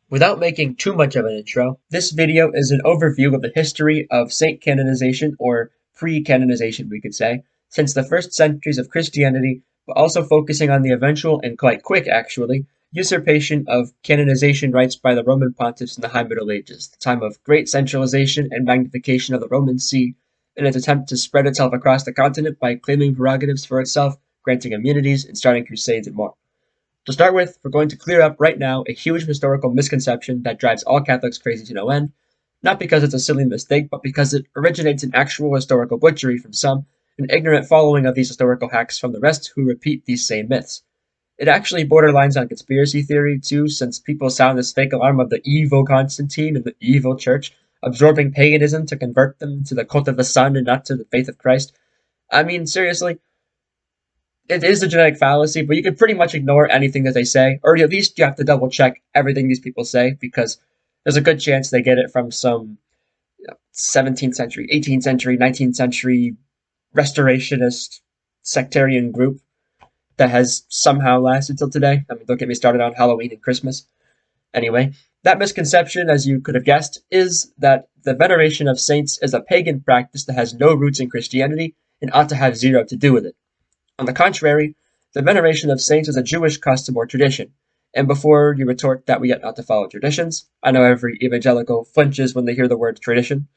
Without making too much of an intro, this video is an overview of the history of saint canonization, or pre-canonization we could say, since the first centuries of Christianity, but also focusing on the eventual, and quite quick actually, usurpation of canonization rights by the Roman pontiffs in the High Middle Ages, the time of great centralization and magnification of the Roman See, in its attempt to spread itself across the continent by claiming prerogatives for itself, granting immunities, and starting crusades and more. To start with, we're going to clear up right now a huge historical misconception that drives all Catholics crazy to no end, not because it's a silly mistake, but because it originates in actual historical butchery from some, and ignorant following of these historical hacks from the rest who repeat these same myths. It actually borderlines on conspiracy theory too, since people sound this fake alarm of the evil Constantine and the evil church, absorbing paganism to convert them to the cult of the sun and not to the faith of Christ. I mean, seriously, it is a genetic fallacy, but you can pretty much ignore anything that they say, or at least you have to double check everything these people say, because there's a good chance they get it from some 17th century, 18th century, 19th century restorationist sectarian group that has somehow lasted till today. I mean, don't get me started on Halloween and Christmas. Anyway, that misconception, as you could have guessed, is that the veneration of saints is a pagan practice that has no roots in Christianity and ought to have zero to do with it. On the contrary, the veneration of saints is a Jewish custom or tradition. And before you retort that we ought not to follow traditions, I know every evangelical flinches when they hear the word tradition.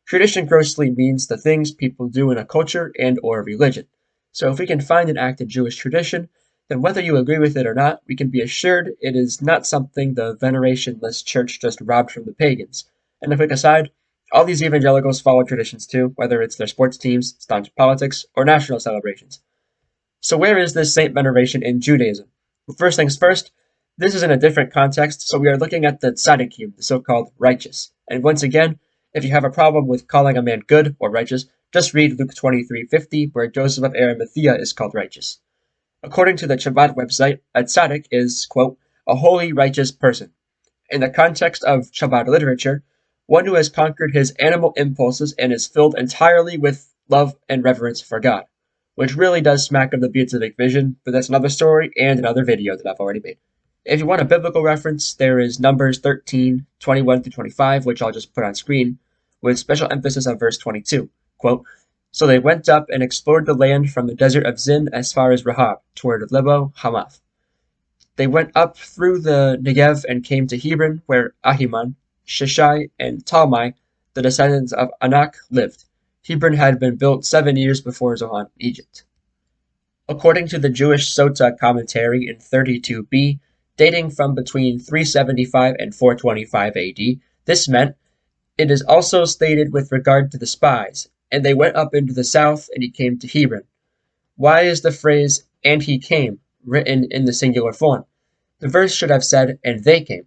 Tradition grossly means the things people do in a culture and or religion. So if we can find an act in Jewish tradition, then whether you agree with it or not, we can be assured it is not something the venerationless church just robbed from the pagans. And a quick aside, all these evangelicals follow traditions too, whether it's their sports teams, staunch politics, or national celebrations. So where is this saint veneration in Judaism? Well, first things first, this is in a different context, so we are looking at the tzaddikim, the so-called righteous. And once again, if you have a problem with calling a man good or righteous, just read Luke 23:50, where Joseph of Arimathea is called righteous. According to the Chabad website, a tzaddik is, quote, a holy, righteous person. In the context of Chabad literature, one who has conquered his animal impulses and is filled entirely with love and reverence for God, which really does smack of the beatific vision, but that's another story and another video that I've already made. If you want a biblical reference, there is Numbers 13:21-25, which I'll just put on screen, with special emphasis on verse 22. Quote, so they went up and explored the land from the desert of Zin as far as Rahab, toward Lebo Hamath. They went up through the Negev and came to Hebron, where Ahiman, Shishai, and Talmai, the descendants of Anak, lived. Hebron had been built 7 years before Zoan, Egypt. According to the Jewish Sota commentary in 32b, dating from between 375 and 425 AD, this meant, it is also stated with regard to the spies, and they went up into the south, and he came to Hebron. Why is the phrase, and he came, written in the singular form? The verse should have said, and they came.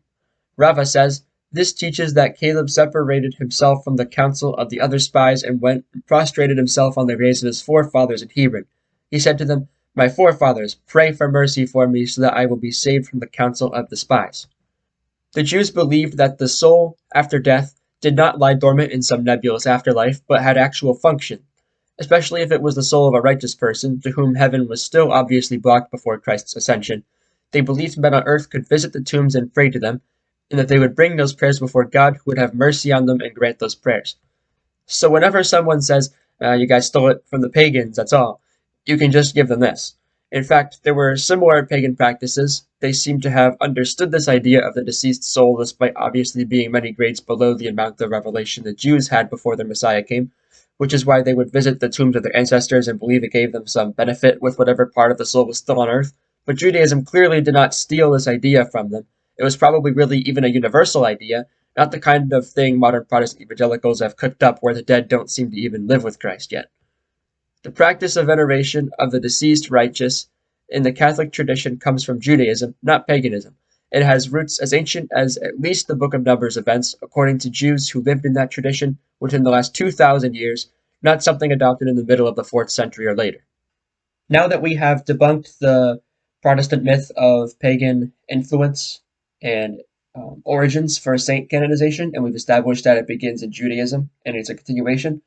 Rava says, this teaches that Caleb separated himself from the council of the other spies and went and prostrated himself on the graves of his forefathers in Hebron. He said to them, my forefathers, pray for mercy for me so that I will be saved from the council of the spies. The Jews believed that the soul, after death, did not lie dormant in some nebulous afterlife, but had actual function, especially if it was the soul of a righteous person, to whom heaven was still obviously blocked before Christ's ascension. They believed men on earth could visit the tombs and pray to them, and that they would bring those prayers before God, who would have mercy on them and grant those prayers. So whenever someone says, you guys stole it from the pagans, that's all, you can just give them this. In fact, there were similar pagan practices. They seem to have understood this idea of the deceased soul, despite obviously being many grades below the amount of revelation the Jews had before their Messiah came, which is why they would visit the tombs of their ancestors and believe it gave them some benefit with whatever part of the soul was still on earth. But Judaism clearly did not steal this idea from them. It was probably really even a universal idea, not the kind of thing modern Protestant evangelicals have cooked up where the dead don't seem to even live with Christ yet. The practice of veneration of the deceased righteous in the Catholic tradition comes from Judaism, not paganism. It has roots as ancient as at least the Book of Numbers events, according to Jews who lived in that tradition within the last 2,000 years, not something adopted in the middle of the 4th century or later. Now that we have debunked the Protestant myth of pagan influence and origins for saint canonization, and we've established that it begins in Judaism and it's a continuation,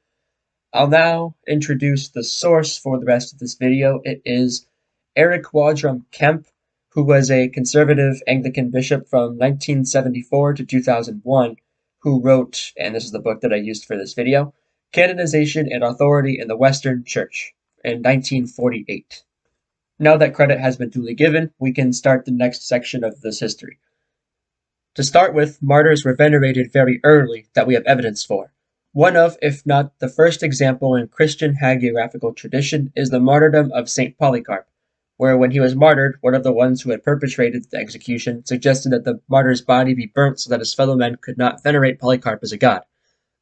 I'll now introduce the source for the rest of this video. It is Eric Waldrum Kemp, who was a conservative Anglican bishop from 1974 to 2001, who wrote, and this is the book that I used for this video, Canonization and Authority in the Western Church in 1948. Now that credit has been duly given, we can start the next section of this history. To start with, martyrs were venerated very early that we have evidence for. One of, if not the first example in Christian hagiographical tradition is the martyrdom of Saint Polycarp, where when he was martyred, one of the ones who had perpetrated the execution suggested that the martyr's body be burnt so that his fellow men could not venerate Polycarp as a god.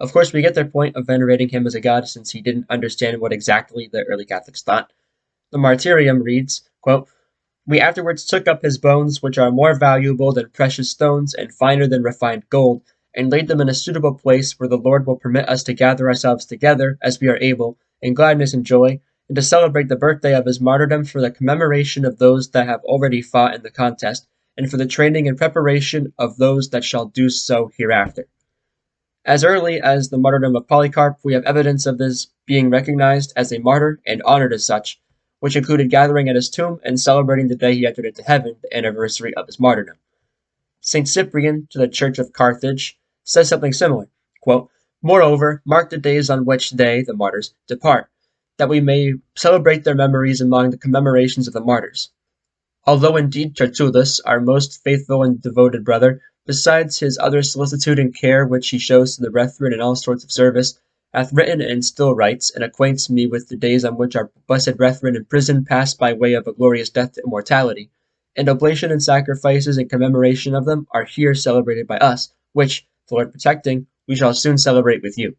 Of course, we get their point of venerating him as a god since he didn't understand what exactly the early Catholics thought. The martyrium reads, quote, "We afterwards took up his bones, which are more valuable than precious stones and finer than refined gold, and laid them in a suitable place where the Lord will permit us to gather ourselves together, as we are able, in gladness and joy, and to celebrate the birthday of his martyrdom for the commemoration of those that have already fought in the contest, and for the training and preparation of those that shall do so hereafter." As early as the martyrdom of Polycarp, we have evidence of this being recognized as a martyr and honored as such, which included gathering at his tomb and celebrating the day he entered into heaven, the anniversary of his martyrdom. St. Cyprian, to the Church of Carthage, says something similar, quote, "Moreover, mark the days on which they, the martyrs, depart, that we may celebrate their memories among the commemorations of the martyrs." Although indeed Tertullus, our most faithful and devoted brother, besides his other solicitude and care which he shows to the brethren in all sorts of service, hath written and still writes, and acquaints me with the days on which our blessed brethren in prison passed by way of a glorious death to immortality, and oblation and sacrifices in commemoration of them are here celebrated by us, which, the Lord protecting, we shall soon celebrate with you.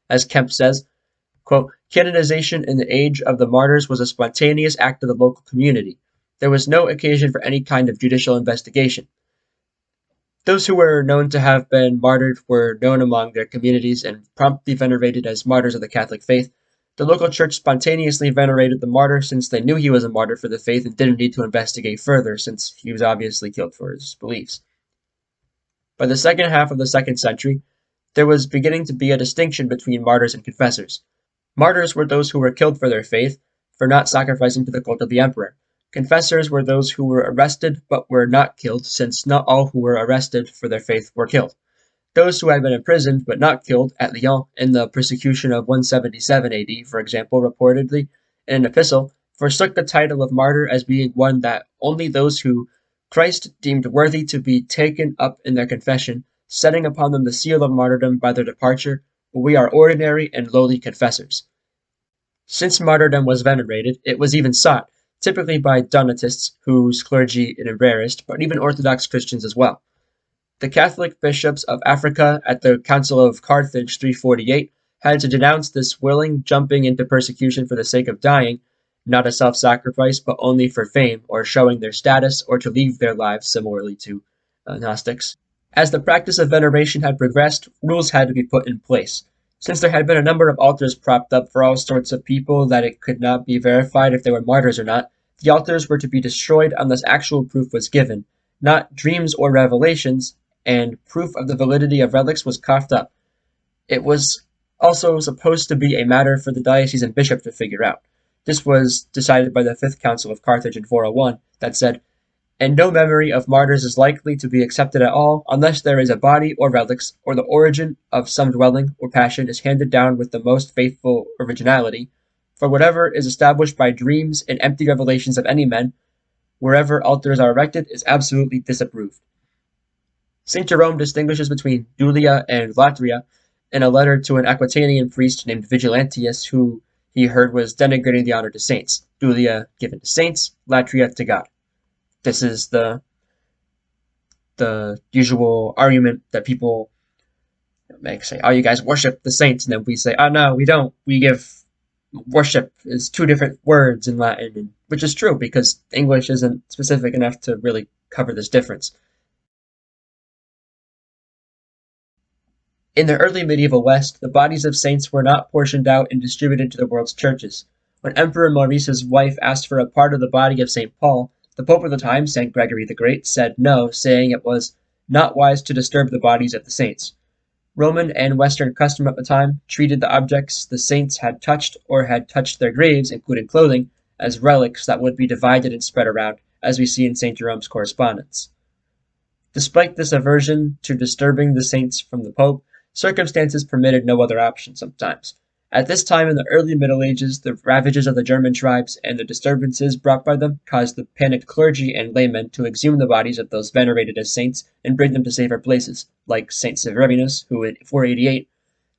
As Kemp says, quote, "Canonization in the age of the martyrs was a spontaneous act of the local community. There was no occasion for any kind of judicial investigation. Those who were known to have been martyred were known among their communities and promptly venerated as martyrs of the Catholic faith. The local church spontaneously venerated the martyr since they knew he was a martyr for the faith and didn't need to investigate further since he was obviously killed for his beliefs." By the second half of the 2nd century, there was beginning to be a distinction between martyrs and confessors. Martyrs were those who were killed for their faith, for not sacrificing to the cult of the emperor. Confessors were those who were arrested but were not killed, since not all who were arrested for their faith were killed. Those who had been imprisoned but not killed at Lyon in the persecution of 177 AD, for example, reportedly in an epistle, forsook the title of martyr as being one that only those who Christ deemed worthy to be taken up in their confession, setting upon them the seal of martyrdom by their departure, we are ordinary and lowly confessors. Since martyrdom was venerated, it was even sought, typically by Donatists, whose clergy it embarrassed, but even Orthodox Christians as well. The Catholic bishops of Africa at the Council of Carthage 348 had to denounce this willing jumping into persecution for the sake of dying, not a self-sacrifice, but only for fame, or showing their status, or to leave their lives, similarly to Gnostics. As the practice of veneration had progressed, rules had to be put in place. Since there had been a number of altars propped up for all sorts of people that it could not be verified if they were martyrs or not, the altars were to be destroyed unless actual proof was given, not dreams or revelations, and proof of the validity of relics was coughed up. It was also supposed to be a matter for the diocesan bishop to figure out. This was decided by the 5th Council of Carthage in 401 that said, "And no memory of martyrs is likely to be accepted at all unless there is a body or relics, or the origin of some dwelling or passion is handed down with the most faithful originality. For whatever is established by dreams and empty revelations of any men, wherever altars are erected, is absolutely disapproved." St. Jerome distinguishes between dulia and latria in a letter to an Aquitanian priest named Vigilantius, who he heard was denigrating the honor to saints. Dulia given to saints, latria to God. This is the usual argument that people make, say, "Oh, you guys worship the saints," and then we say, "Oh, no, we don't. We give worship is 2 different words in Latin," which is true because English isn't specific enough to really cover this difference. In the early medieval West, the bodies of saints were not portioned out and distributed to the world's churches. When Emperor Maurice's wife asked for a part of the body of St. Paul, the Pope of the time, St. Gregory the Great, said no, saying it was not wise to disturb the bodies of the saints. Roman and Western custom at the time treated the objects the saints had touched or had touched their graves, including clothing, as relics that would be divided and spread around as we see in St. Jerome's correspondence. Despite this aversion to disturbing the saints from the Pope, circumstances permitted no other option sometimes. At this time in the early Middle Ages, the ravages of the German tribes and the disturbances brought by them caused the panicked clergy and laymen to exhume the bodies of those venerated as saints and bring them to safer places, like St. Severinus, who in 488,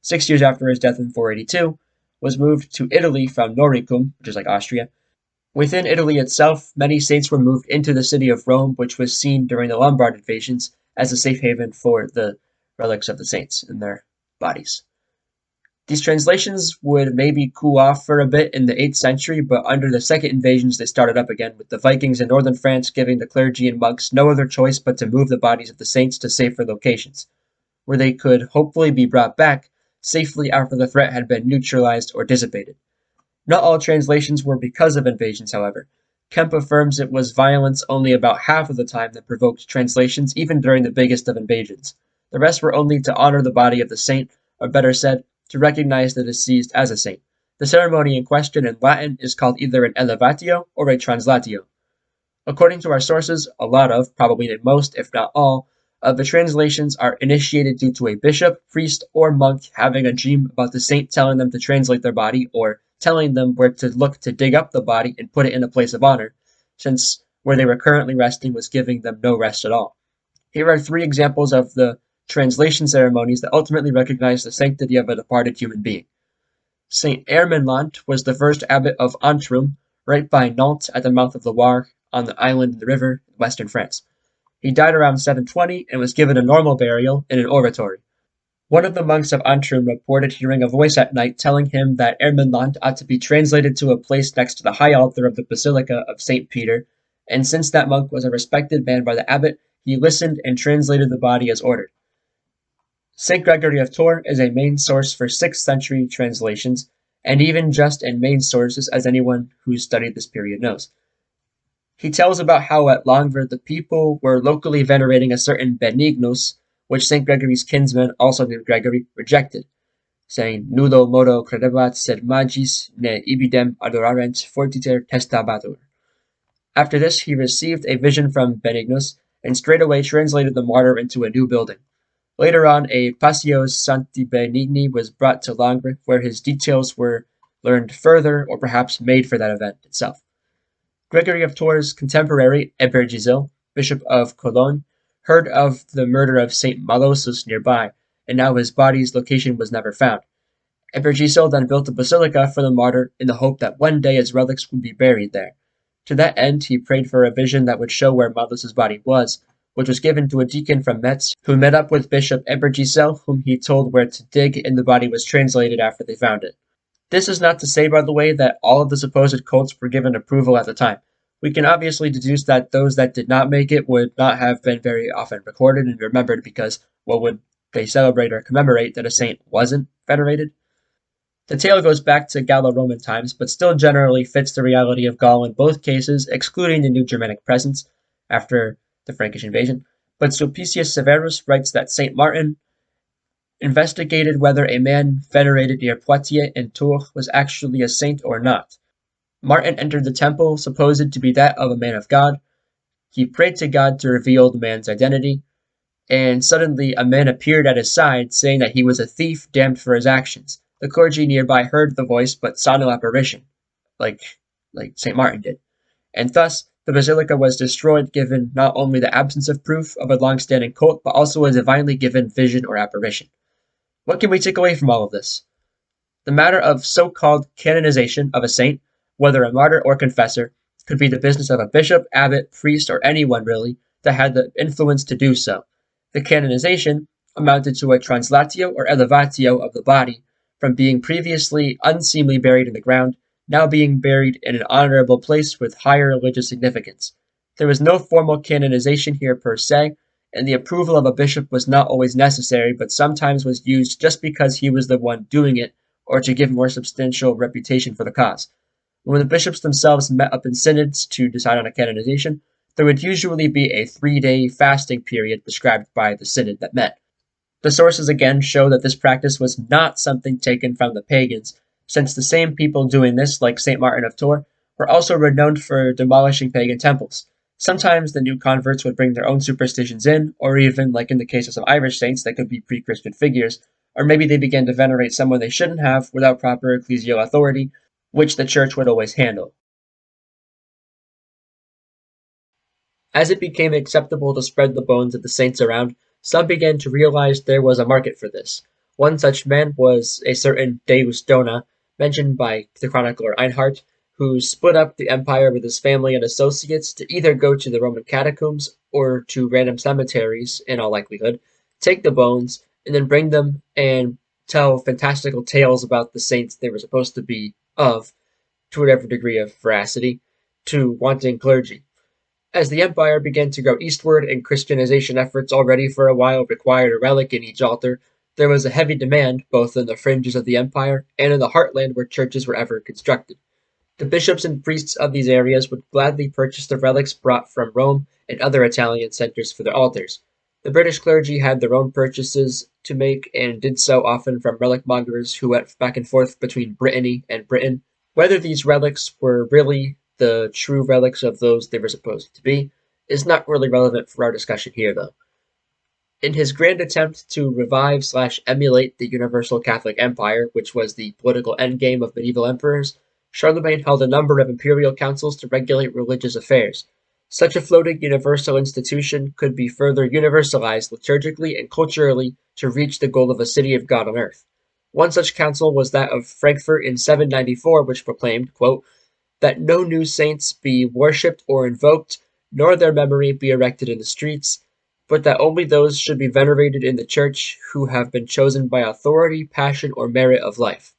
6 years after his death in 482, was moved to Italy from Noricum, which is like Austria. Within Italy itself, many saints were moved into the city of Rome, which was seen during the Lombard invasions as a safe haven for the relics of the saints and their bodies. These translations would maybe cool off for a bit in the 8th century, but under the second invasions they started up again, with the Vikings in northern France giving the clergy and monks no other choice but to move the bodies of the saints to safer locations, where they could hopefully be brought back safely after the threat had been neutralized or dissipated. Not all translations were because of invasions, however. Kemp affirms it was violence only about half of the time that provoked translations, even during the biggest of invasions. The rest were only to honor the body of the saint, or better said, to recognize the deceased as a saint. The ceremony in question in Latin is called either an elevatio or a translatio. According to our sources, a lot of, probably most, if not all, of the translations are initiated due to a bishop, priest, or monk having a dream about the saint telling them to translate their body, or telling them where to look to dig up the body and put it in a place of honor, since where they were currently resting was giving them no rest at all. Here are 3 examples of the translation ceremonies that ultimately recognize the sanctity of a departed human being. Saint Ermenlant was the first abbot of Antrum, right by Nantes at the mouth of the Loire, on the island in the river in western France. He died around 720 and was given a normal burial in an oratory. One of the monks of Antrim reported hearing a voice at night telling him that Ermenlant ought to be translated to a place next to the high altar of the Basilica of St. Peter, and since that monk was a respected man by the abbot, he listened and translated the body as ordered. St. Gregory of Tours is a main source for 6th century translations, and even just in main sources, as anyone who studied this period knows. He tells about how at Langres the people were locally venerating a certain Benignus, which St. Gregory's kinsman, also named Gregory, rejected, saying, Nullo modo credebat sed magis ne ibidem adorarent fortiter testabatur. After this, he received a vision from Benignus, and straightway translated the martyr into a new building. Later on, a Passio Sancti Benigni was brought to Langres, where his details were learned further, or perhaps made for that event itself. Gregory of Tours' contemporary, Epergisil, Bishop of Cologne, heard of the murder of St. Malosus nearby, and now his body's location was never found. Epergisil then built a basilica for the martyr in the hope that one day his relics would be buried there. To that end, he prayed for a vision that would show where Malosus's body was, which was given to a deacon from Metz, who met up with Bishop Epergisil, whom he told where to dig, and the body was translated after they found it. This is not to say, by the way, that all of the supposed cults were given approval at the time. We can obviously deduce that those that did not make it would not have been very often recorded and remembered because, well, would they celebrate or commemorate that a saint wasn't venerated? The tale goes back to Gallo-Roman times, but still generally fits the reality of Gaul in both cases, excluding the new Germanic presence after the Frankish invasion. But Sulpicius Severus writes that St. Martin investigated whether a man venerated near Poitiers and Tours was actually a saint or not. Martin entered the temple, supposed to be that of a man of God. He prayed to God to reveal the man's identity, and suddenly a man appeared at his side, saying that he was a thief damned for his actions. The clergy nearby heard the voice, but saw no apparition, like St. Martin did. And thus, the basilica was destroyed, given not only the absence of proof of a long-standing cult, but also a divinely given vision or apparition. What can we take away from all of this? The matter of so-called canonization of a saint, whether a martyr or confessor, could be the business of a bishop, abbot, priest, or anyone really that had the influence to do so. The canonization amounted to a translatio or elevatio of the body, from being previously unseemly buried in the ground, now being buried in an honorable place with higher religious significance. There was no formal canonization here per se, and the approval of a bishop was not always necessary, but sometimes was used just because he was the one doing it, or to give more substantial reputation for the cause. When the bishops themselves met up in synods to decide on a canonization, there would usually be a 3-day fasting period prescribed by the synod that met. The sources again show that this practice was not something taken from the pagans, since the same people doing this, like St. Martin of Tours, were also renowned for demolishing pagan temples. Sometimes the new converts would bring their own superstitions in, or even, like in the case of some Irish saints, they could be pre-Christian figures, or maybe they began to venerate someone they shouldn't have without proper ecclesial authority, which the church would always handle. As it became acceptable to spread the bones of the saints around, some began to realize there was a market for this. One such man was a certain Deus Dona, mentioned by the chronicler Einhard, who split up the empire with his family and associates to either go to the Roman catacombs or to random cemeteries, in all likelihood, take the bones, and then bring them and tell fantastical tales about the saints they were supposed to be of, to whatever degree of veracity, to wanting clergy. As the empire began to go eastward and Christianization efforts already for a while required a relic in each altar, there was a heavy demand both in the fringes of the empire and in the heartland where churches were ever constructed. The bishops and priests of these areas would gladly purchase the relics brought from Rome and other Italian centers for their altars. The British clergy had their own purchases to make and did so often from relic mongers who went back and forth between Brittany and Britain. Whether these relics were really the true relics of those they were supposed to be is not really relevant for our discussion here, though. In his grand attempt to revive/emulate the universal Catholic Empire, which was the political endgame of medieval emperors, Charlemagne held a number of imperial councils to regulate religious affairs. Such a floating universal institution could be further universalized liturgically and culturally to reach the goal of a city of God on earth. One such council was that of Frankfurt in 794, which proclaimed, quote, that no new saints be worshipped or invoked, nor their memory be erected in the streets, but that only those should be venerated in the church who have been chosen by authority, passion, or merit of life.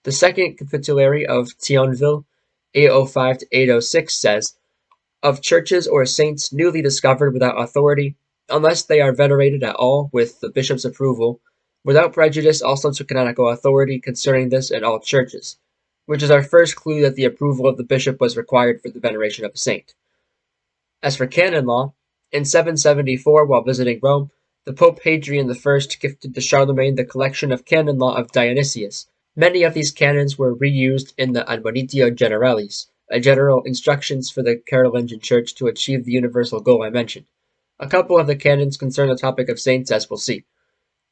The second capitulary of Thionville, 805 to 806, says, of churches or saints newly discovered without authority, unless they are venerated at all with the bishop's approval, without prejudice also to canonical authority concerning this in all churches, which is our first clue that the approval of the bishop was required for the veneration of a saint. As for canon law, in 774, while visiting Rome, the Pope Hadrian I gifted to Charlemagne the collection of canon law of Dionysius. Many of these canons were reused in the Admonitio Generalis, a general instructions for the Carolingian Church to achieve the universal goal I mentioned. A couple of the canons concern the topic of saints, as we'll see.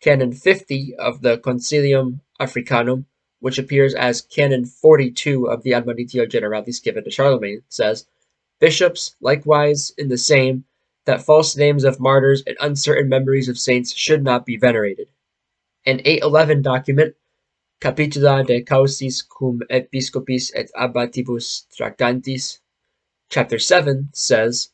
Canon 50 of the Concilium Africanum, which appears as Canon 42 of the Admonitio Generalis given to Charlemagne, says, bishops, likewise, in the same, that false names of martyrs and uncertain memories of saints should not be venerated. An 811 document, Capitula de Causis cum Episcopis et Abbatibus Tractantis, Chapter 7, says,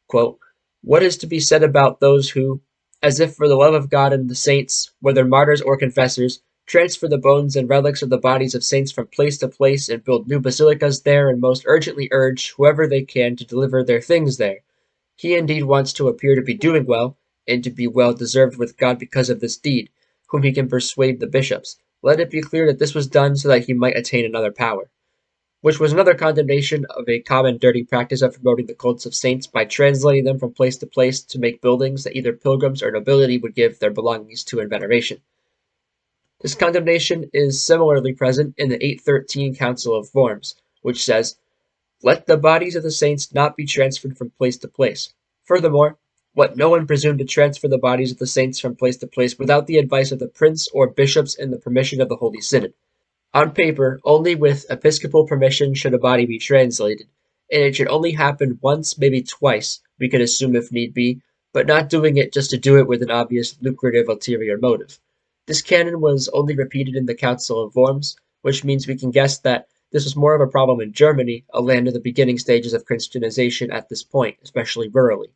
quote, what is to be said about those who, as if for the love of God and the saints, whether martyrs or confessors, transfer the bones and relics of the bodies of saints from place to place and build new basilicas there, and most urgently urge whoever they can to deliver their things there. He indeed wants to appear to be doing well, and to be well deserved with God because of this deed, whom he can persuade the bishops. Let it be clear that this was done so that he might attain another power. Which was another condemnation of a common dirty practice of promoting the cults of saints by translating them from place to place to make buildings that either pilgrims or nobility would give their belongings to in veneration. This condemnation is similarly present in the 813 Council of Worms, which says, let the bodies of the saints not be transferred from place to place. Furthermore, let no one presume to transfer the bodies of the saints from place to place without the advice of the prince or bishops and the permission of the Holy Synod. On paper, only with episcopal permission should a body be translated, and it should only happen once, maybe twice, we could assume if need be, but not doing it just to do it with an obvious lucrative ulterior motive. This canon was only repeated in the Council of Worms, which means we can guess that this was more of a problem in Germany, a land in the beginning stages of Christianization at this point, especially rurally.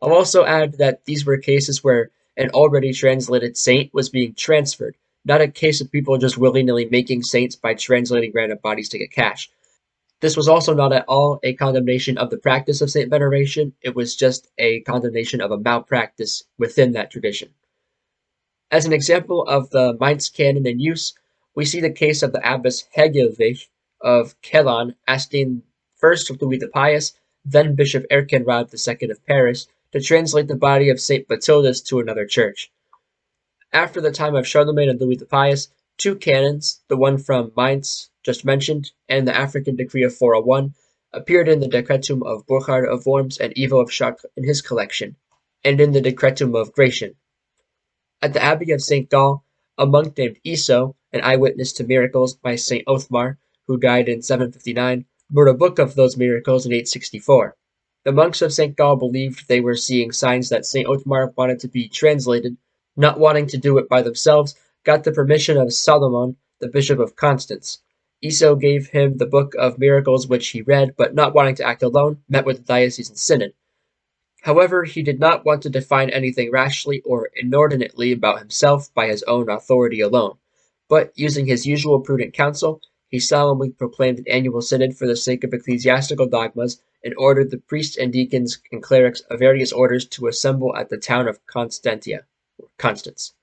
I'll also add that these were cases where an already translated saint was being transferred, not a case of people just willy-nilly making saints by translating random bodies to get cash. This was also not at all a condemnation of the practice of saint veneration, it was just a condemnation of a malpractice within that tradition. As an example of the Mainz canon in use, we see the case of the abbess Hegelwig of Kelon asking first Louis the Pious, then Bishop Erkenrad II of Paris, to translate the body of St. Bathildus to another church. After the time of Charlemagne and Louis the Pious, two canons, the one from Mainz just mentioned, and the African decree of 401, appeared in the Decretum of Burchard of Worms and Ivo of Chartres in his collection, and in the Decretum of Gratian. At the Abbey of St. Gall, a monk named Iso, an eyewitness to miracles by St. Othmar, who died in 759, wrote a book of those miracles in 864. The monks of St. Gall believed they were seeing signs that St. Othmar wanted to be translated, not wanting to do it by themselves, got the permission of Salomon, the bishop of Constance. Iso gave him the book of miracles which he read, but not wanting to act alone, met with the diocesan synod. However, he did not want to define anything rashly or inordinately about himself by his own authority alone, but, using his usual prudent counsel, he solemnly proclaimed an annual synod for the sake of ecclesiastical dogmas, and ordered the priests and deacons and clerics of various orders to assemble at the town of Constance.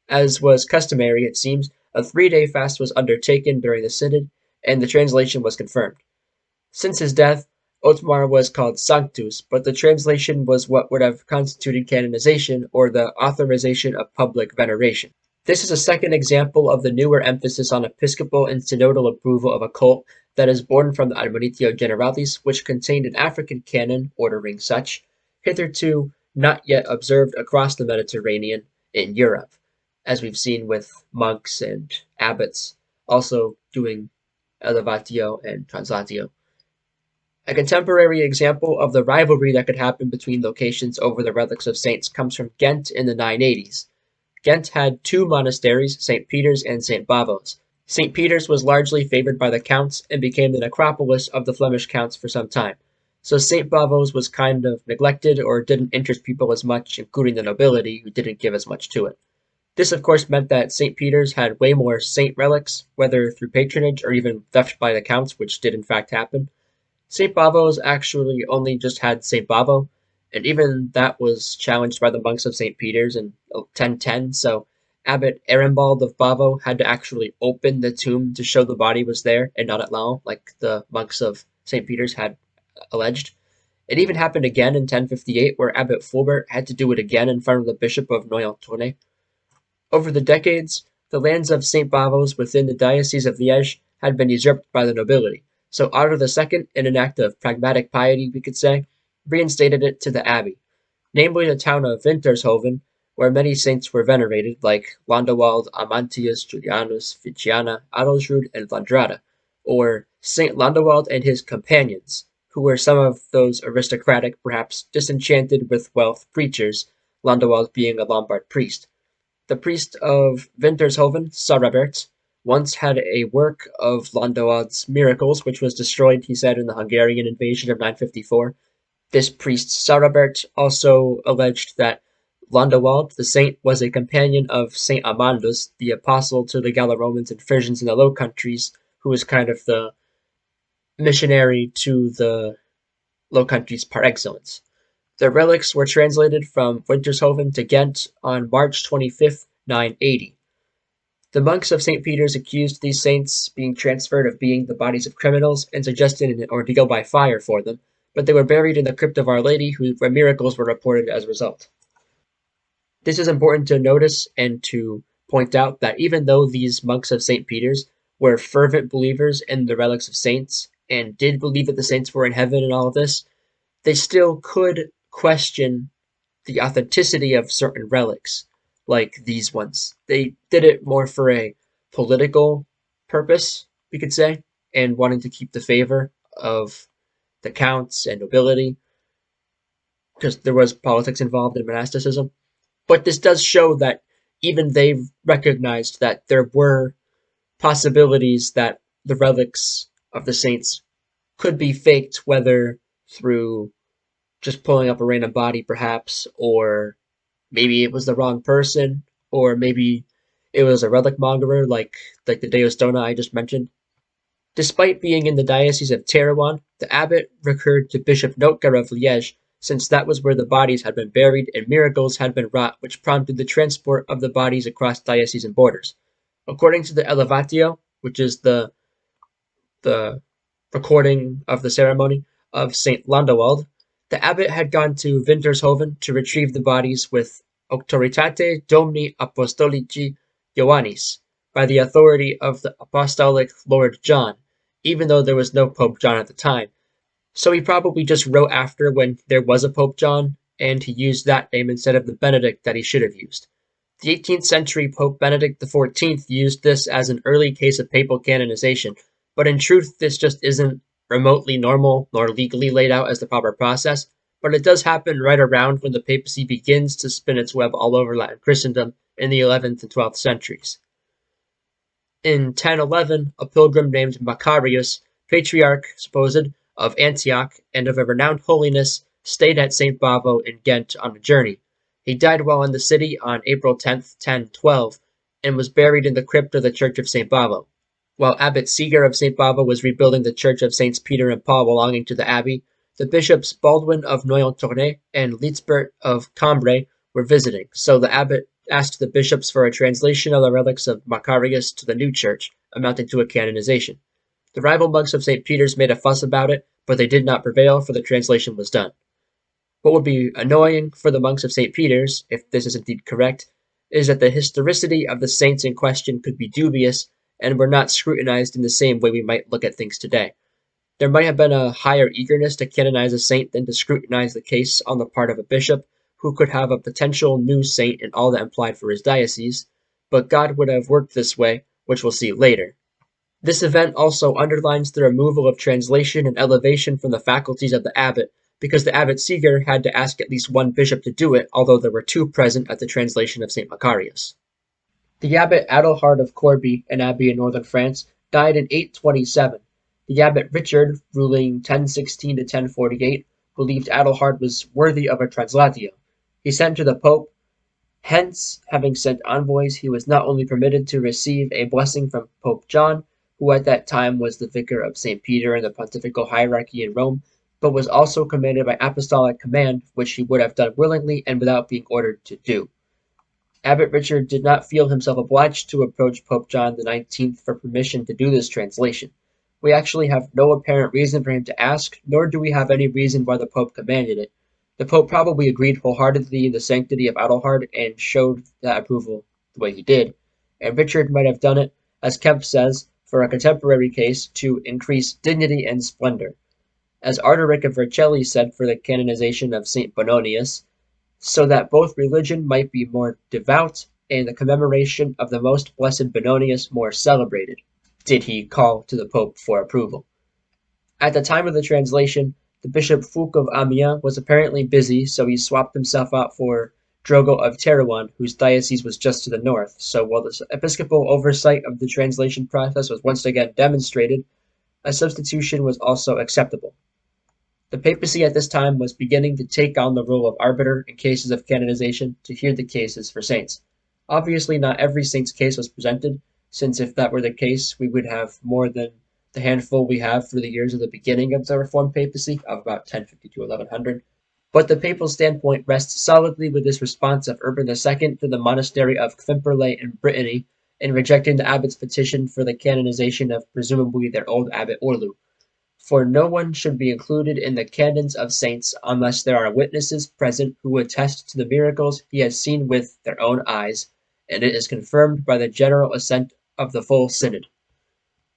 As was customary, it seems, a 3-day fast was undertaken during the synod, and the translation was confirmed. Since his death, Othmar was called Sanctus, but the translation was what would have constituted canonization, or the authorization of public veneration. This is a second example of the newer emphasis on episcopal and synodal approval of a cult that is born from the Admonitio Generalis, which contained an African canon ordering such, hitherto not yet observed across the Mediterranean in Europe, as we've seen with monks and abbots also doing elevatio and translatio. A contemporary example of the rivalry that could happen between locations over the relics of saints comes from Ghent in the 980s. Ghent had 2 monasteries, St. Peter's and St. Bavo's. St. Peter's was largely favored by the counts and became the necropolis of the Flemish counts for some time. So St. Bavo's was kind of neglected or didn't interest people as much, including the nobility, who didn't give as much to it. This, of course, meant that St. Peter's had way more saint relics, whether through patronage or even theft by the counts, which did in fact happen. St. Bavo's actually only just had St. Bavo, and even that was challenged by the monks of St. Peter's in 1010, so Abbot Arembald of Bavo had to actually open the tomb to show the body was there and not at Laon, like the monks of St. Peter's had alleged. It even happened again in 1058, where Abbot Fulbert had to do it again in front of the Bishop of Noyon-Tournai. Over the decades, the lands of St. Bavo's within the Diocese of Liège had been usurped by the nobility. So Otto II, in an act of pragmatic piety, we could say, reinstated it to the abbey, namely the town of Wintershoven, where many saints were venerated, like Landewald, Amantius, Julianus, Ficiana, Adalsrud, and Landrada, or Saint Landewald and his companions, who were some of those aristocratic, perhaps disenchanted with wealth preachers, Landewald being a Lombard priest. The priest of Wintershoven, Sarabert, once had a work of Landewald's miracles, which was destroyed, he said, in the Hungarian invasion of 954. This priest Sarabert also alleged that Landewald, the saint, was a companion of Saint Amandus, the apostle to the Gallo-Romans and Frisians in the Low Countries, who was kind of the missionary to the Low Countries par excellence. The relics were translated from Wintershoven to Ghent on March 25, 980. The monks of St. Peter's accused these saints being transferred of being the bodies of criminals and suggested an ordeal by fire for them, but they were buried in the crypt of Our Lady, where miracles were reported as a result. This is important to notice and to point out that even though these monks of St. Peter's were fervent believers in the relics of saints and did believe that the saints were in heaven and all of this, they still could question the authenticity of certain relics, like these ones. They did it more for a political purpose, we could say, and wanting to keep the favor of the counts and nobility, because there was politics involved in monasticism. But this does show that even they recognized that there were possibilities that the relics of the saints could be faked, whether through just pulling up a random body, perhaps, or maybe it was the wrong person, or maybe it was a relic mongerer like the Deus Dona I just mentioned. Despite being in the Diocese of Terouanne, the abbot recurred to Bishop Notker of Liège, since that was where the bodies had been buried and miracles had been wrought which prompted the transport of the bodies across diocesan borders. According to the Elevatio, which is the recording of the ceremony of St. Landewald, the abbot had gone to Wintershoven to retrieve the bodies with auctoritate Domini Apostolici Ioannis, by the authority of the Apostolic Lord John, even though there was no Pope John at the time, So he probably just wrote after when there was a Pope John, and he used that name instead of the Benedict that he should have used. The 18th century Pope Benedict XIV used this as an early case of papal canonization, but in truth this just isn't remotely normal nor legally laid out as the proper process, but it does happen right around when the papacy begins to spin its web all over Latin Christendom in the 11th and 12th centuries. In 1011, a pilgrim named Macarius, patriarch supposed of Antioch and of a renowned holiness, stayed at St. Bavo in Ghent on a journey. He died while in the city on April 10th, 1012, and was buried in the crypt of the Church of St. Bavo. While Abbot Seeger of St. Bavo was rebuilding the Church of Saints Peter and Paul belonging to the abbey, the bishops Baldwin of Noyon-Tournai and Litzbert of Cambrai were visiting, so the abbot asked the bishops for a translation of the relics of Macarius to the new church, amounting to a canonization. The rival monks of St. Peter's made a fuss about it, but they did not prevail, for the translation was done. What would be annoying for the monks of St. Peter's, if this is indeed correct, is that the historicity of the saints in question could be dubious, and were not scrutinized in the same way we might look at things today. There might have been a higher eagerness to canonize a saint than to scrutinize the case on the part of a bishop, who could have a potential new saint and all that implied for his diocese, but God would have worked this way, which we'll see later. This event also underlines the removal of translation and elevation from the faculties of the abbot, because the abbot Seeger had to ask at least one bishop to do it, although there were two present at the translation of St. Macarius. The abbot Adelhard of Corbie, an abbey in northern France, died in 827. The abbot Richard, ruling 1016 to 1048, believed Adelhard was worthy of a translatio. He sent to the Pope. Hence, having sent envoys, he was not only permitted to receive a blessing from Pope John, who at that time was the vicar of St. Peter in the pontifical hierarchy in Rome, but was also commanded by apostolic command, which he would have done willingly and without being ordered to do. Abbot Richard did not feel himself obliged to approach Pope John the 19th for permission to do this translation. We actually have no apparent reason for him to ask, nor do we have any reason why the Pope commanded it. The Pope probably agreed wholeheartedly in the sanctity of Adelhard and showed that approval the way he did, and Richard might have done it, as Kemp says, for a contemporary case, to increase dignity and splendor. As Arderic of Vercelli said for the canonization of St. Bononius, so that both religion might be more devout and the commemoration of the most blessed Benonius more celebrated, did he call to the Pope for approval. At the time of the translation, the Bishop Fouque of Amiens was apparently busy, so he swapped himself out for Drogo of Terouanne, whose diocese was just to the north. So while the episcopal oversight of the translation process was once again demonstrated, a substitution was also acceptable. The papacy at this time was beginning to take on the role of arbiter in cases of canonization to hear the cases for saints. Obviously, not every saint's case was presented, since if that were the case, we would have more than the handful we have for the years of the beginning of the Reformed papacy, of about 1050 to 1100. But the papal standpoint rests solidly with this response of Urban II to the monastery of Quimperlé in Brittany, in rejecting the abbot's petition for the canonization of presumably their old abbot Orlu. For no one should be included in the canons of saints unless there are witnesses present who attest to the miracles he has seen with their own eyes, and it is confirmed by the general assent of the full synod.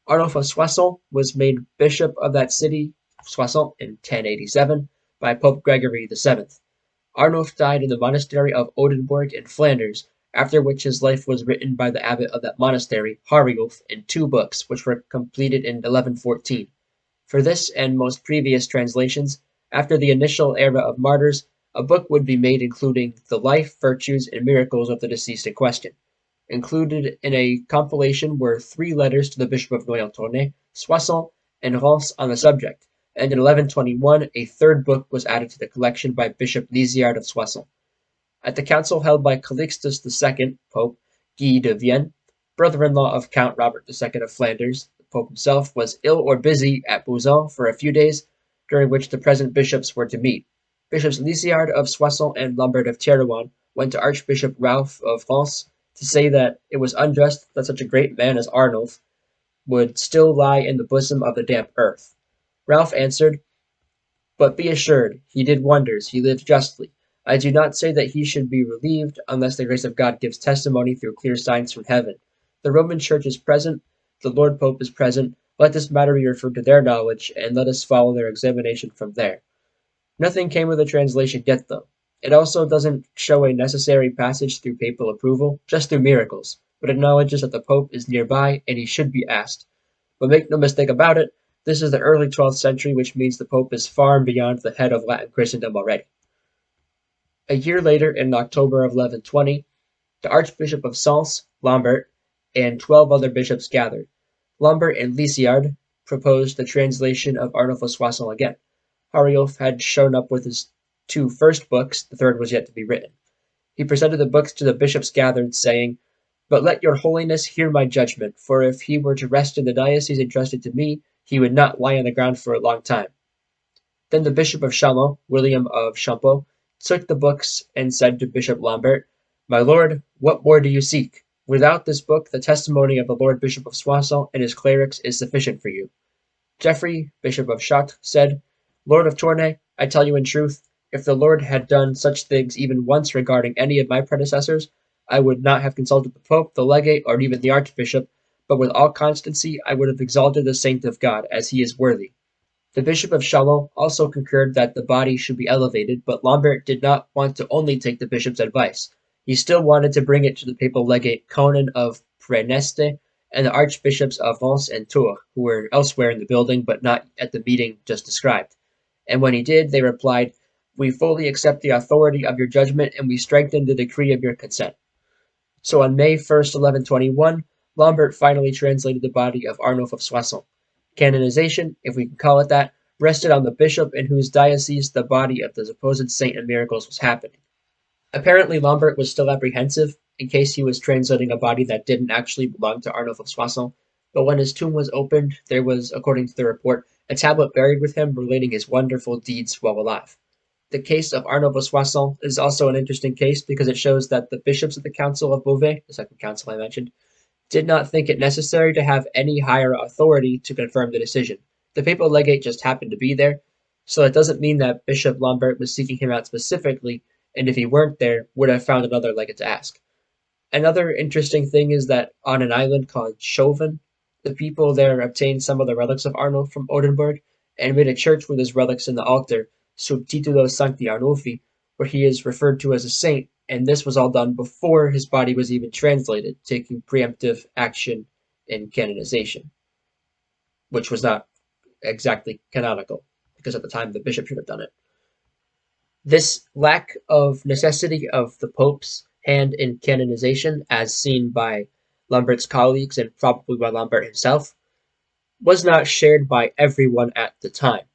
Arnulf of Soissons was made bishop of that city, Soissons, in 1087 by Pope Gregory VII. Arnulf died in the monastery of Oudenburg in Flanders, after which his life was written by the abbot of that monastery, Hariulf, in 2 books, which were completed in 1114. For this and most previous translations, after the initial era of Martyrs, a book would be made including the life, virtues, and miracles of the deceased in question. Included in a compilation were 3 letters to the Bishop of Noyon-Tournai, Soissons, and Reims on the subject, and in 1121 a 3rd book was added to the collection by Bishop Lisiard of Soissons. At the council held by Calixtus II, Pope Guy de Vienne, brother-in-law of Count Robert II of Flanders, the Pope himself was ill or busy at Beuzon for a few days, during which the present bishops were to meet. Bishops Lisiard of Soissons and Lambert of Terouanne went to Archbishop Ralph of Reims to say that it was unjust that such a great man as Arnulf would still lie in the bosom of the damp earth. Ralph answered, "But be assured, he did wonders, he lived justly. I do not say that he should be relieved, unless the grace of God gives testimony through clear signs from heaven. The Roman Church is present, the Lord Pope is present, Let this matter be referred to their knowledge, and let us follow their examination from there. Nothing came of the translation yet, though. It also doesn't show a necessary passage through papal approval, just through miracles, but acknowledges that the Pope is nearby and he should be asked. But make no mistake about it, this is the early 12th century, which means the Pope is far beyond the head of Latin Christendom already. A year later, in October of 1120, the Archbishop of Sens, Lambert, and 12 other bishops gathered. Lambert and Lisiard proposed the translation of Arnulf of Soissons again. Ariulf had shown up with his two first books, the third was yet to be written. He presented the books to the bishops gathered, saying, "But let your holiness hear my judgment, for if he were to rest in the diocese entrusted to me, he would not lie on the ground for a long time." Then the Bishop of Chalon, William of Champeaux, took the books and said to Bishop Lambert, "My lord, what more do you seek? Without this book, the testimony of the Lord Bishop of Soissons and his clerics is sufficient for you." Geoffrey, Bishop of Chartres, said, "Lord of Tournai, I tell you in truth, if the Lord had done such things even once regarding any of my predecessors, I would not have consulted the Pope, the Legate, or even the Archbishop, but with all constancy I would have exalted the saint of God, as he is worthy." The Bishop of Chalon also concurred that the body should be elevated, but Lambert did not want to only take the bishop's advice. He still wanted to bring it to the papal legate Conan of Praeneste and the archbishops of Reims and Tours, who were elsewhere in the building but not at the meeting just described. And when he did, they replied, "We fully accept the authority of your judgment, and we strengthen the decree of your consent." So on May 1st, 1121, Lambert finally translated the body of Arnulf of Soissons. Canonization, if we can call it that, rested on the bishop in whose diocese the body of the supposed saint of miracles was happening. Apparently Lambert was still apprehensive, in case he was translating a body that didn't actually belong to Arnulf of Soissons, but when his tomb was opened, there was, according to the report, a tablet buried with him relating his wonderful deeds while alive. The case of Arnulf of Soissons is also an interesting case because it shows that the bishops of the Council of Beauvais, the second council I mentioned, did not think it necessary to have any higher authority to confirm the decision. The papal legate just happened to be there, so it doesn't mean that Bishop Lambert was seeking him out specifically, and if he weren't there, would have found another legate to ask. Another interesting thing is that on an island called Chauvin, the people there obtained some of the relics of Arnulf from Oldenburg and made a church with his relics in the altar, sub titulo Sancti Arnulfi, where he is referred to as a saint, and this was all done before his body was even translated, taking preemptive action in canonization, which was not exactly canonical, because at the time the bishop should have done it. This lack of necessity of the Pope's hand in canonization, as seen by Lambert's colleagues and probably by Lambert himself, was not shared by everyone at the time.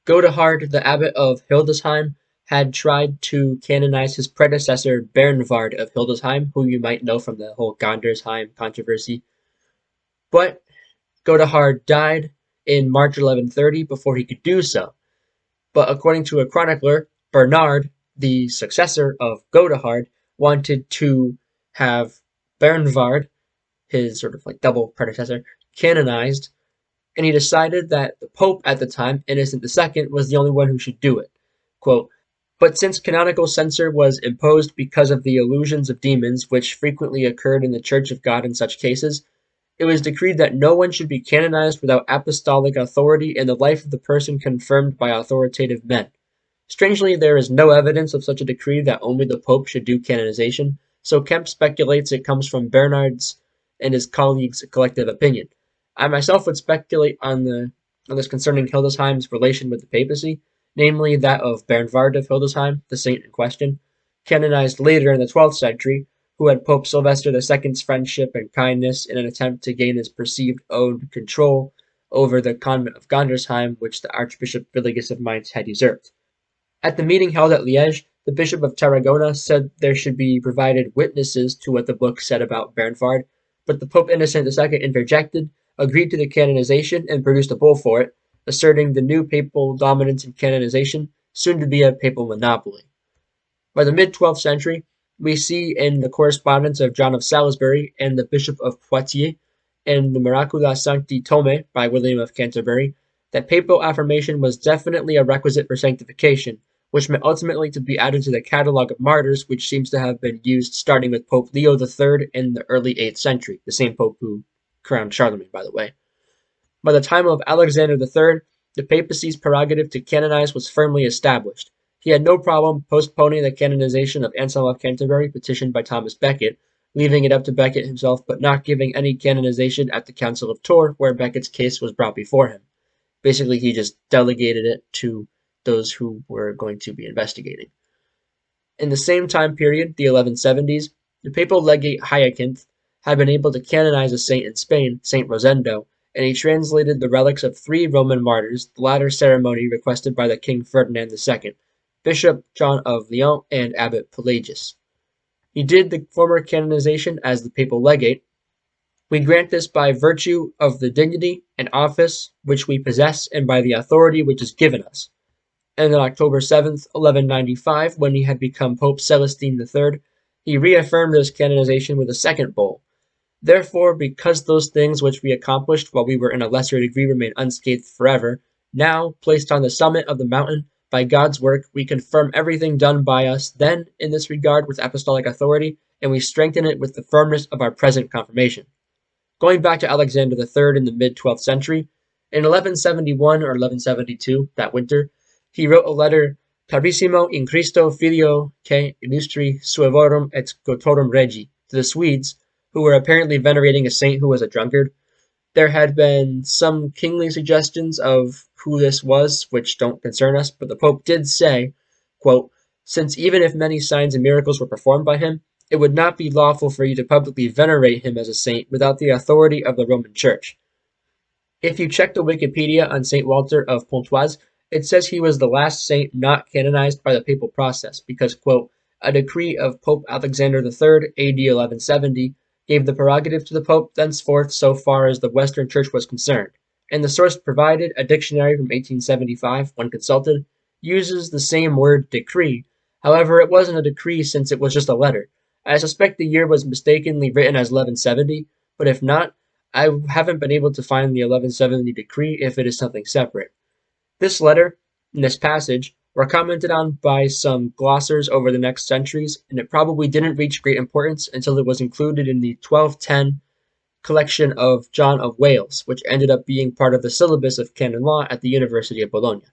Godehard, the abbot of Hildesheim, had tried to canonize his predecessor Bernward of Hildesheim, who you might know from the whole Gandersheim controversy. But Godehard died in March 1130 before he could do so. But according to a chronicler, Bernard, the successor of Godehard, wanted to have Bernward, his sort of like double predecessor, canonized, and he decided that the Pope at the time, Innocent II, was the only one who should do it. Quote, "But since canonical censure was imposed because of the illusions of demons which frequently occurred in the Church of God in such cases, it was decreed that no one should be canonized without apostolic authority and the life of the person confirmed by authoritative men. Strangely, there is no evidence of such a decree that only the Pope should do canonization, so Kemp speculates it comes from Bernard's and his colleagues' collective opinion. I myself would speculate on this concerning Hildesheim's relation with the papacy, namely that of Bernward of Hildesheim, the saint in question, canonized later in the 12th century, who had Pope Sylvester II's friendship and kindness in an attempt to gain his perceived own control over the convent of Gandersheim, which the Archbishop Willigis of Mainz had usurped. At the meeting held at Liège, the Bishop of Tarragona said there should be provided witnesses to what the book said about Bernward, but the Pope Innocent II interjected, agreed to the canonization, and produced a bull for it, asserting the new papal dominance in canonization, soon to be a papal monopoly. By the mid-12th century, we see in the correspondence of John of Salisbury and the Bishop of Poitiers and the Miracula Sancti Tome by William of Canterbury that papal affirmation was definitely a requisite for sanctification, which meant ultimately to be added to the catalogue of martyrs, which seems to have been used starting with Pope Leo III in the early 8th century, the same pope who crowned Charlemagne, by the way. By the time of Alexander III, the papacy's prerogative to canonize was firmly established. He had no problem postponing the canonization of Anselm of Canterbury, petitioned by Thomas Becket, leaving it up to Becket himself, but not giving any canonization at the Council of Tours, where Becket's case was brought before him. Basically, he just delegated it to those who were going to be investigating. In the same time period, the 1170s, the papal legate Hyacinth had been able to canonize a saint in Spain, Saint Rosendo, and he translated the relics of 3 Roman martyrs, the latter ceremony requested by the King Ferdinand II, Bishop John of Lyons, and Abbot Pelagius. He did the former canonization as the papal legate. We grant this by virtue of the dignity and office which we possess and by the authority which is given us. And on October 7th, 1195, when he had become Pope Celestine III, he reaffirmed this canonization with a second bull. Therefore, because those things which we accomplished while we were in a lesser degree remain unscathed forever, now, placed on the summit of the mountain, by God's work, we confirm everything done by us then in this regard with apostolic authority, and we strengthen it with the firmness of our present confirmation. Going back to Alexander III in the mid-12th century, in 1171 or 1172, that winter, he wrote a letter, Carissimo in Christo filio que illustri suevorum et scotorum regi, to the Swedes, who were apparently venerating a saint who was a drunkard. There had been some kingly suggestions of who this was, which don't concern us, but the Pope did say, quote, since even if many signs and miracles were performed by him, it would not be lawful for you to publicly venerate him as a saint without the authority of the Roman Church. If you check the Wikipedia on St. Walter of Pontoise, it says he was the last saint not canonized by the papal process because, quote, a decree of Pope Alexander III, AD 1170, gave the prerogative to the Pope thenceforth so far as the Western Church was concerned, and the source provided, a dictionary from 1875, when consulted, uses the same word decree. However, it wasn't a decree since it was just a letter. I suspect the year was mistakenly written as 1170, but if not, I haven't been able to find the 1170 decree if it is something separate. This letter, and this passage, were commented on by some glossers over the next centuries, and it probably didn't reach great importance until it was included in the 1210 collection of John of Wales, which ended up being part of the syllabus of canon law at the University of Bologna.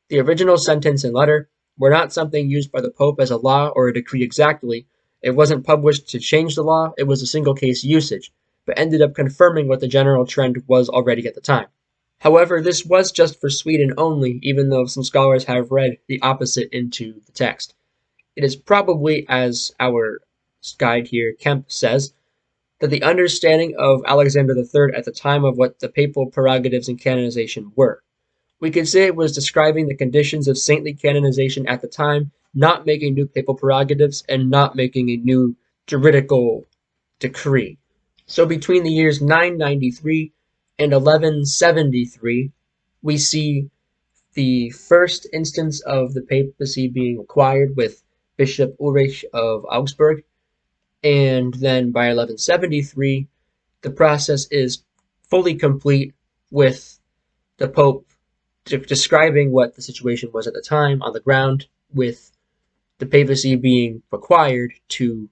The original sentence and letter were not something used by the Pope as a law or a decree exactly. It wasn't published to change the law, it was a single case usage, but ended up confirming what the general trend was already at the time. However, this was just for Sweden only, even though some scholars have read the opposite into the text. It is probably, as our guide here, Kemp, says, that the understanding of Alexander III at the time of what the papal prerogatives and canonization were. We could say it was describing the conditions of saintly canonization at the time, not making new papal prerogatives and not making a new juridical decree. So between the years 993 and 1173, we see the first instance of the papacy being acquired with Bishop Ulrich of Augsburg, and then by 1173, the process is fully complete with the Pope describing what the situation was at the time on the ground, with the papacy being required to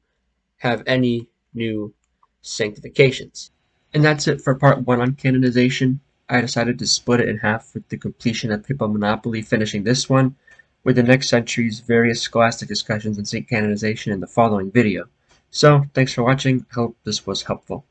have any new sanctifications. And that's it for part 1 on canonization. I decided to split it in half with the completion of papal monopoly finishing this one, with the next century's various scholastic discussions on saint canonization in the following video. So, thanks for watching. I hope this was helpful.